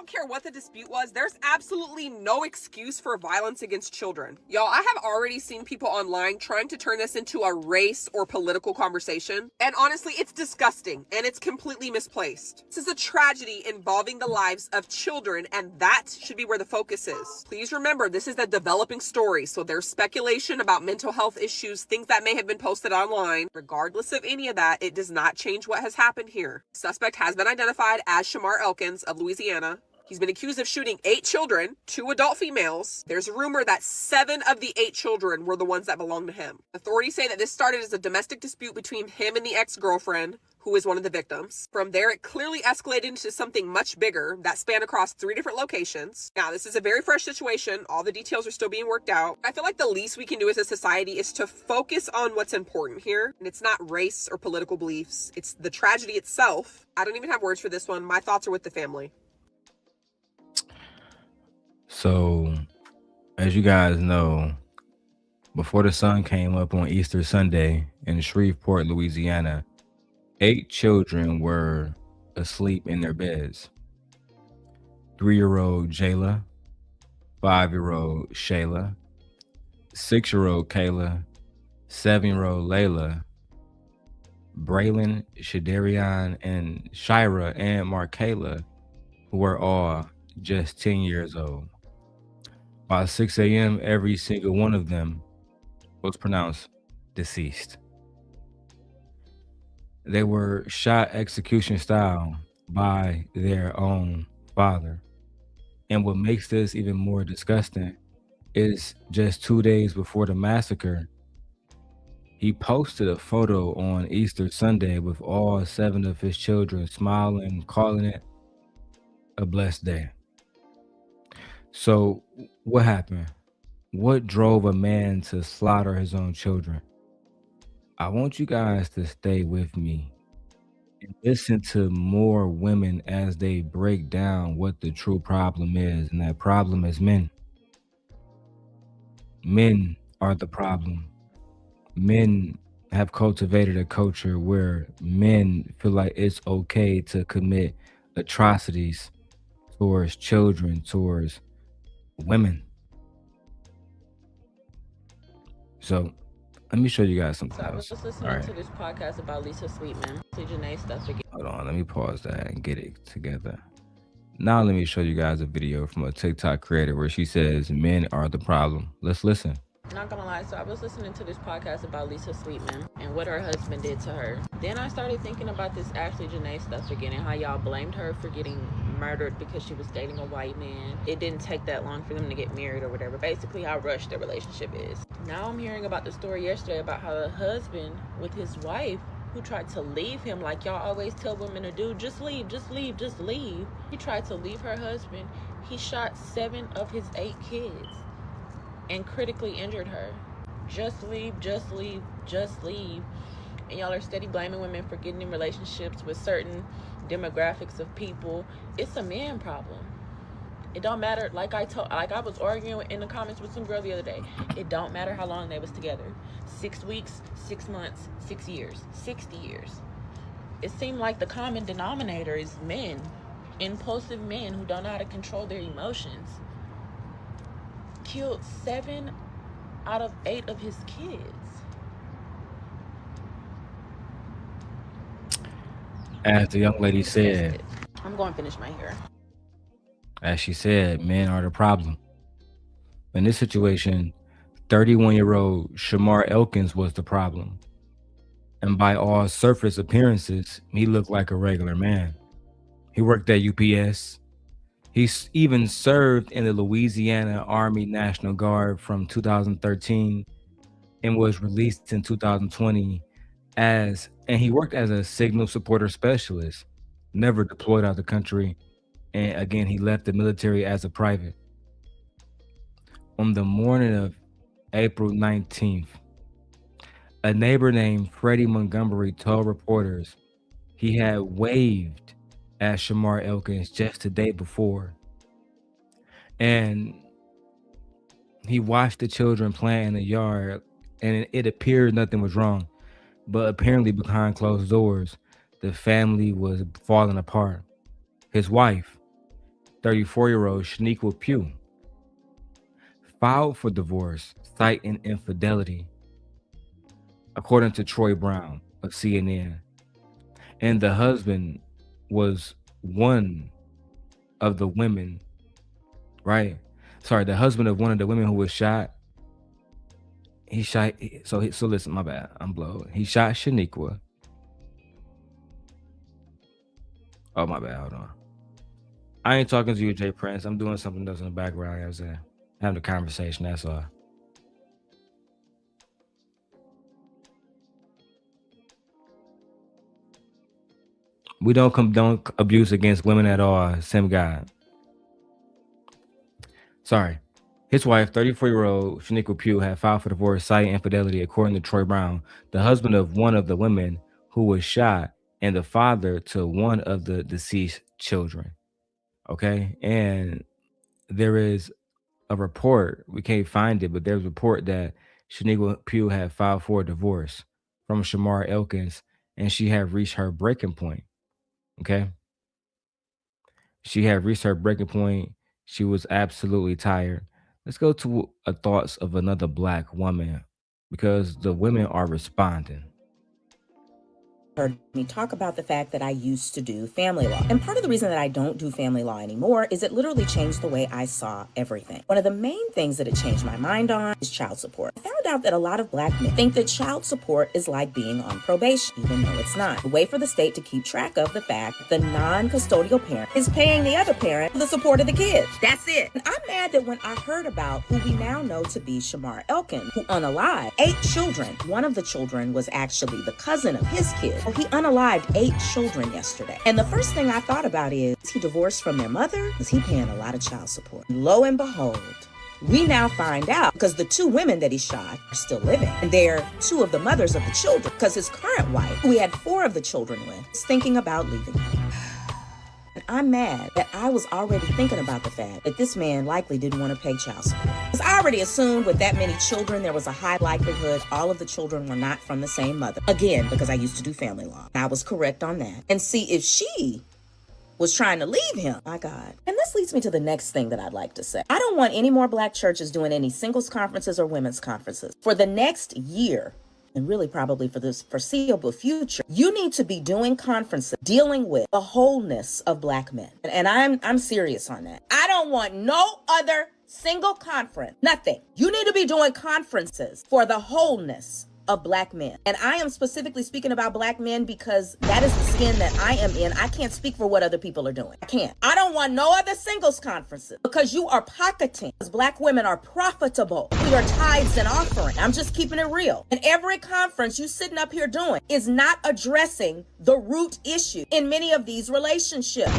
care what the dispute was, there's absolutely no excuse for violence against children. Y'all, I have already seen people online trying to turn this into a race or political conversation. And honestly, it's disgusting and it's completely misplaced. This is a tragedy involving the lives of children, and that should be where the focus is. Please remember, this is a developing story, so there's speculation about mental health issues, things that may have been posted online. Regardless of any of that, it does not change what has happened here. Suspect has been identified as Shamar Elkins of Louisiana. He's been accused of shooting 8 children, 2 adult females. There's a rumor that 7 of the 8 children were the ones that belonged to him. Authorities say that this started as a domestic dispute between him and the ex-girlfriend, who is one of the victims. From there, it clearly escalated into something much bigger that spanned across 3 different locations. Now, this is a very fresh situation. All the details are still being worked out. I feel like the least we can do as a society is to focus on what's important here. And it's not race or political beliefs. It's the tragedy itself. I don't even have words for this one. My thoughts are with the family. So, as you guys know, before the sun came up on Easter Sunday in Shreveport, Louisiana, 8 children were asleep in their beds. 3-year-old Jayla, 5-year-old Shayla, 6-year-old Kayla, 7-year-old Layla, Braylon, Shadarian, and Shira and Markayla, who were all just 10 years old. By 6 a.m., every single one of them was pronounced deceased. They were shot execution style by their own father. And what makes this even more disgusting is just 2 days before the massacre, he posted a photo on Easter Sunday with all 7 of his children smiling, calling it a blessed day. So what happened? What drove a man to slaughter his own children? I want you guys to stay with me and listen to more women as they break down what the true problem is, and that problem is men. Men are the problem. Men have cultivated a culture where men feel like it's okay to commit atrocities towards children, towards women. So let me show you guys some So I was clips. just listening to this podcast about Lisa Sweetman, Janae stuff again. Hold on, let me pause that and get it together. Now let me show you guys a video from a TikTok creator where she says men are the problem. Let's listen. Not gonna lie, so I was listening to this podcast about Lisa Sweetman and what her husband did to her. Then I started thinking about this Ashley Janae stuff again and how y'all blamed her for getting murdered because she was dating a white man. It didn't take that long for them to get married or whatever. Basically how rushed their relationship is. Now I'm hearing about the story yesterday about how the husband with his wife, who tried to leave him like y'all always tell women to do, just leave, just leave, just leave. He tried to leave her husband. He shot 7 of his 8 kids and critically injured her. Just leave, just leave, just leave. And y'all are steady blaming women for getting in relationships with certain demographics of people. It's a man problem. It don't matter, like I was arguing in the comments with some girl the other day. It don't matter how long they was together. 6 weeks, 6 months, 6 years, 60 years. It seemed like the common denominator is men, impulsive men who don't know how to control their emotions. Killed 7 out of 8 of his kids. As the young lady said, I'm going to finish my hair. As she said, men are the problem. In this situation, 31-year-old Shamar Elkins was the problem. And by all surface appearances, he looked like a regular man. He worked at UPS. He even served in the Louisiana Army National Guard from 2013 and was released in 2020 and he worked as a signal supporter specialist, never deployed out of the country. And again, he left the military as a private. On the morning of April 19th, a neighbor named Freddie Montgomery told reporters he had waved at Shamar Elkins just the day before. And he watched the children playing in the yard, and it appeared nothing was wrong. But apparently behind closed doors, the family was falling apart. His wife, 34-year-old Shaniqua Pugh filed for divorce, citing infidelity, according to Troy Brown of CNN. And the husband was one of the women, right? Sorry, the husband of one of the women who was shot. He shot. So listen, my bad. I'm blowed. He shot Shaniqua. Oh, my bad. Hold on. I ain't talking to you, Jay Prince. I'm doing something else in the background. I was having a conversation. That's all. We don't condone abuse against women at all. Same God. Sorry. His wife, 34-year-old Shaniqua Pugh, had filed for divorce, citing infidelity, according to Troy Brown, the husband of one of the women who was shot and the father to one of the deceased children. Okay. And there is a report, we can't find it, but there's a report that Shaniqua Pugh had filed for a divorce from Shamar Elkins, and she had reached her breaking point. Okay. She had reached her breaking point. She was absolutely tired. Let's go to thoughts of another Black woman, because the women are responding. Heard me talk about the fact that I used to do family law. And part of the reason that I don't do family law anymore is it literally changed the way I saw everything. One of the main things that it changed my mind on is child support. I found out that a lot of Black men think that child support is like being on probation, even though it's not. A way for the state to keep track of the fact that the non-custodial parent is paying the other parent for the support of the kids. That's it. And I'm mad that when I heard about who we now know to be Shamar Elkins, who unalived 8 children. One of the children was actually the cousin of his kid. He unalived 8 children yesterday. And the first thing I thought about is he divorced from their mother? Is he paying a lot of child support? Lo and behold, we now find out because the 2 women that he shot are still living. And they're 2 of the mothers of the children, because his current wife, who he had 4 of the children with, is thinking about leaving him. And I'm mad that I was already thinking about the fact that this man likely didn't want to pay child support. Because I already assumed with that many children, there was a high likelihood all of the children were not from the same mother. Again, because I used to do family law. I was correct on that. And see, if she was trying to leave him, my God. And this leads me to the next thing that I'd like to say. I don't want any more Black churches doing any singles conferences or women's conferences. For the next year, and really probably for this foreseeable future, you need to be doing conferences dealing with the wholeness of Black men. And I'm serious on that. I don't want no other single conference, nothing. You need to be doing conferences for the wholeness of Black men. And I am specifically speaking about Black men because that is the skin that I am in. I can't speak for what other people are doing. I can't. I don't want no other singles conferences because you are pocketing. Because Black women are profitable. We are tithes and offering. I'm just keeping it real. And every conference you sitting up here doing is not addressing the root issue in many of these relationships.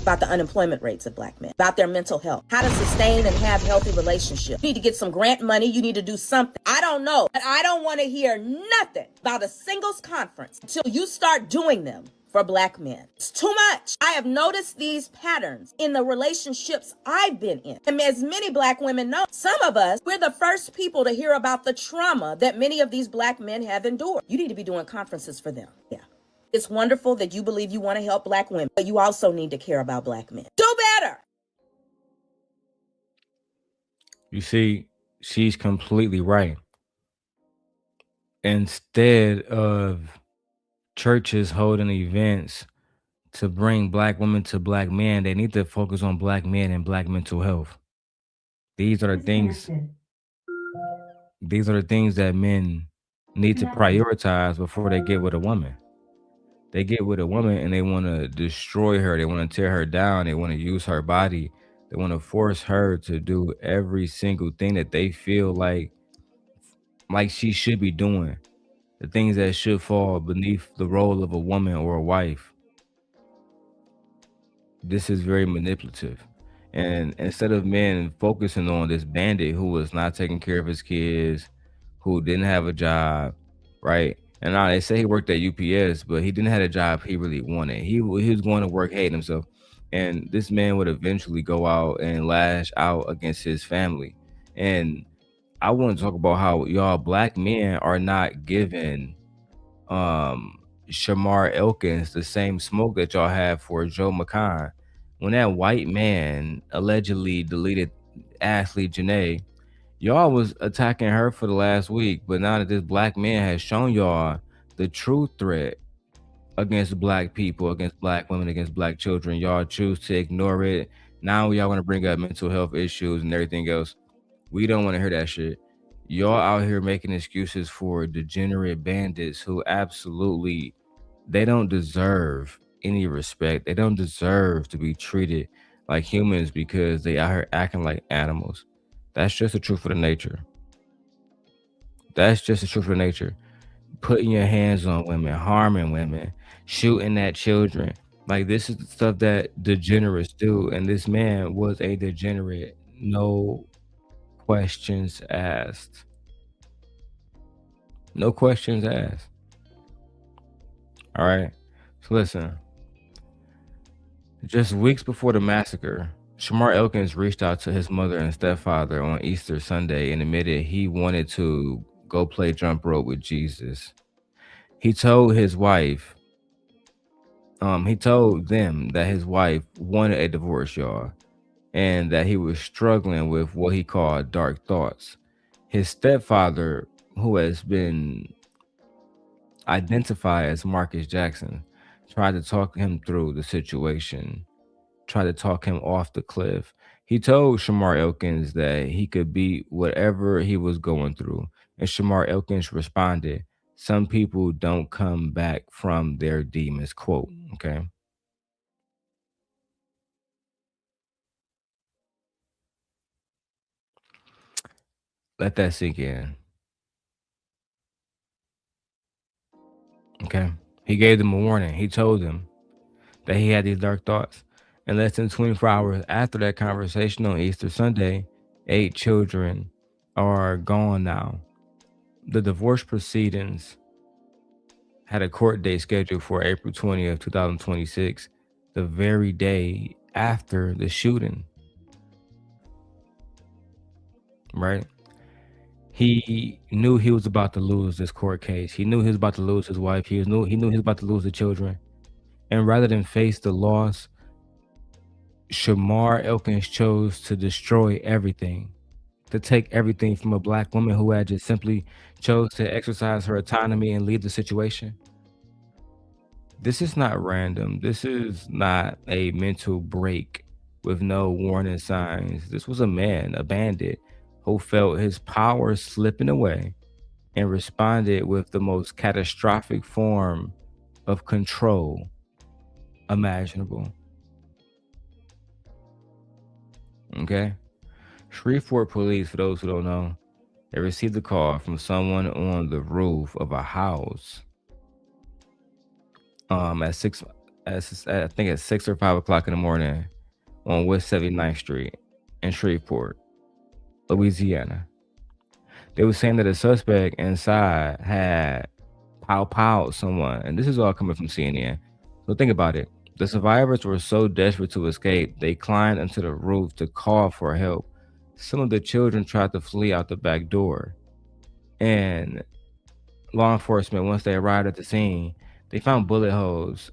About the unemployment rates of Black men, about their mental health, how to sustain and have healthy relationships. You need to get some grant money. You need to do something. I don't know, but I don't want to hear nothing about a singles conference until you start doing them for Black men. It's too much. I have noticed these patterns in the relationships I've been in. And as many Black women know, some of us, we're the first people to hear about the trauma that many of these Black men have endured. You need to be doing conferences for them. Yeah. It's wonderful that you believe you want to help Black women, but you also need to care about Black men. Do better. You see, she's completely right. Instead of churches holding events to bring Black women to Black men, they need to focus on Black men and Black mental health. These are the things that men need to prioritize before they get with a woman. They get with a woman and they want to destroy her. They want to tear her down. They want to use her body. They want to force her to do every single thing that they feel like she should be doing. The things that should fall beneath the role of a woman or a wife. This is very manipulative. And instead of men focusing on this bandit who was not taking care of his kids, who didn't have a job, right? And now they say he worked at UPS, but he didn't have a job he really wanted. He was going to work hating himself. And this man would eventually go out and lash out against his family. And I want to talk about how y'all Black men are not giving Shamar Elkins the same smoke that y'all have for Joe McCann when that white man allegedly deleted Ashley Janae, y'all was attacking her for the last week. But now that this black man has shown y'all the true threat against black people, against black women, against black children, y'all choose to ignore it. Now y'all want to bring up mental health issues and everything else. We don't want to hear that shit. Y'all out here making excuses for degenerate bandits who absolutely, they don't deserve any respect. They don't deserve to be treated like humans because they out here acting like animals. That's just the truth of the nature. That's just the truth of the nature. Putting your hands on women, harming women, shooting at children. Like, this is the stuff that degenerates do. And this man was a degenerate. No questions asked. No questions asked. All right. So listen. Just weeks before the massacre, Shamar Elkins reached out to his mother and stepfather on Easter Sunday and admitted he wanted to go play jump rope with Jesus. He told his wife, he told them that his wife wanted a divorce, y'all, and that he was struggling with what he called dark thoughts. His stepfather, who has been identified as Marcus Jackson, tried to talk him through the situation, tried to talk him off the cliff. He told Shamar Elkins that he could beat whatever he was going through. And Shamar Elkins responded, "Some people don't come back from their demons," quote, okay? Let that sink in. Okay. He gave them a warning. He told them that he had these dark thoughts. And less than 24 hours after that conversation on Easter Sunday, 8 children are gone now. The divorce proceedings had a court date scheduled for April 20th, 2026, the very day after the shooting. Right? He knew he was about to lose this court case. He knew he was about to lose his wife. He knew he was about to lose the children. And rather than face the loss, Shamar Elkins chose to destroy everything, to take everything from a black woman who had just simply chose to exercise her autonomy and leave the situation. This is not random. This is not a mental break with no warning signs. This was a man, a bandit, who felt his power slipping away and responded with the most catastrophic form of control imaginable. Okay? Shreveport police, for those who don't know, they received a call from someone on the roof of a house at 6 I think at 6 or 5 o'clock in the morning on West 79th Street in Shreveport, Louisiana. They were saying that a suspect inside had pow someone, and this is all coming from CNN. So think about it. The survivors were so desperate to escape, they climbed onto the roof to call for help. Some of the children tried to flee out the back door, and law enforcement, once they arrived at the scene, they found bullet holes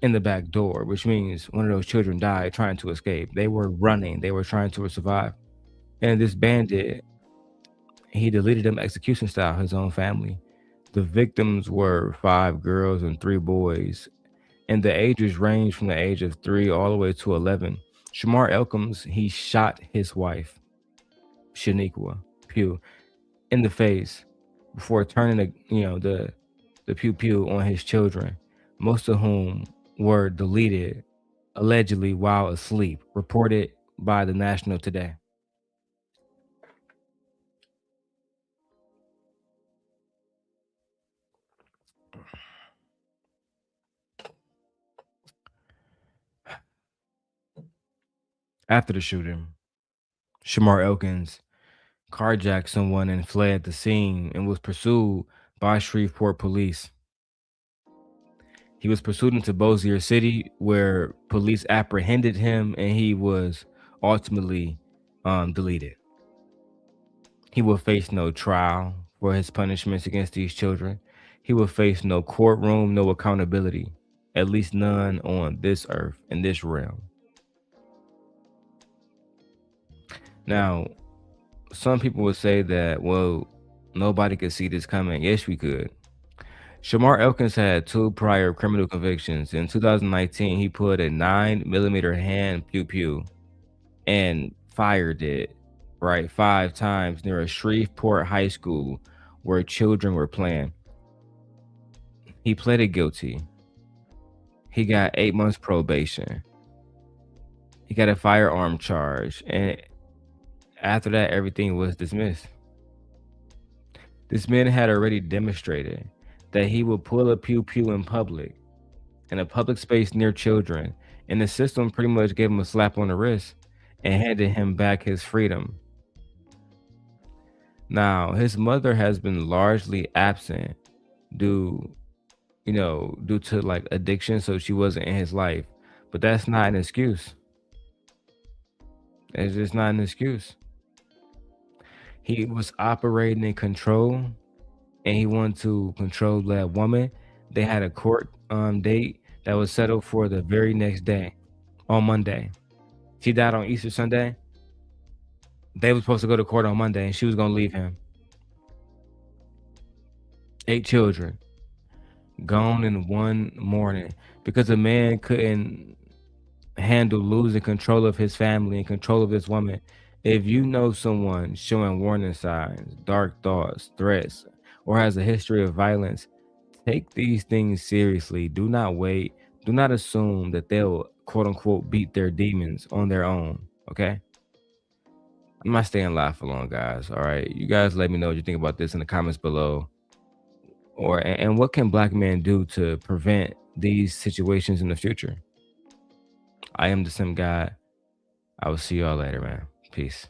in the back door, which means one of those children died trying to escape. They were running. They were trying to survive. And this bandit, he deleted them execution style, his own family. The victims were 5 girls and 3 boys, and the ages ranged from the age of 3 all the way to 11. Shamar Elkins, he shot his wife, Shaniqua Pugh, in the face before turning the pew on his children, most of whom were deleted allegedly while asleep, reported by the National today. After the shooting, Shamar Elkins carjacked someone and fled the scene and was pursued by Shreveport police. He was pursued into Bossier City, where police apprehended him, and he was ultimately deleted. He will face no trial for his punishments against these children. He will face no courtroom, no accountability, at least none on this earth, in this realm. Now, some people would say that, well, nobody could see this coming. Yes, we could. Shamar Elkins had 2 prior criminal convictions. In 2019, he put a 9mm hand pew pew and fired it, right, 5 times near a Shreveport high school where children were playing. He pleaded guilty. He got 8 months probation. He got a firearm charge. And after that, everything was dismissed. This man had already demonstrated that he would pull a pew pew in public, in a public space near children, and the system pretty much gave him a slap on the wrist and handed him back his freedom. Now, his mother has been largely absent due to like addiction, so she wasn't in his life. But that's not an excuse. It's just not an excuse. He was operating in control, and he wanted to control that woman. They had a court date that was settled for the very next day, on Monday. She died on Easter Sunday. They were supposed to go to court on Monday, and she was gonna leave him. 8 children gone in one morning because a man couldn't handle losing control of his family and control of this woman. If you know someone showing warning signs, dark thoughts, threats, or has a history of violence, take these things seriously. Do not wait. Do not assume that they'll quote unquote beat their demons on their own. Okay? I'm not staying live for long, guys. All right. You guys let me know what you think about this in the comments below. And what can Black men do to prevent these situations in the future? I am the Sim God. I will see y'all later, man. Peace.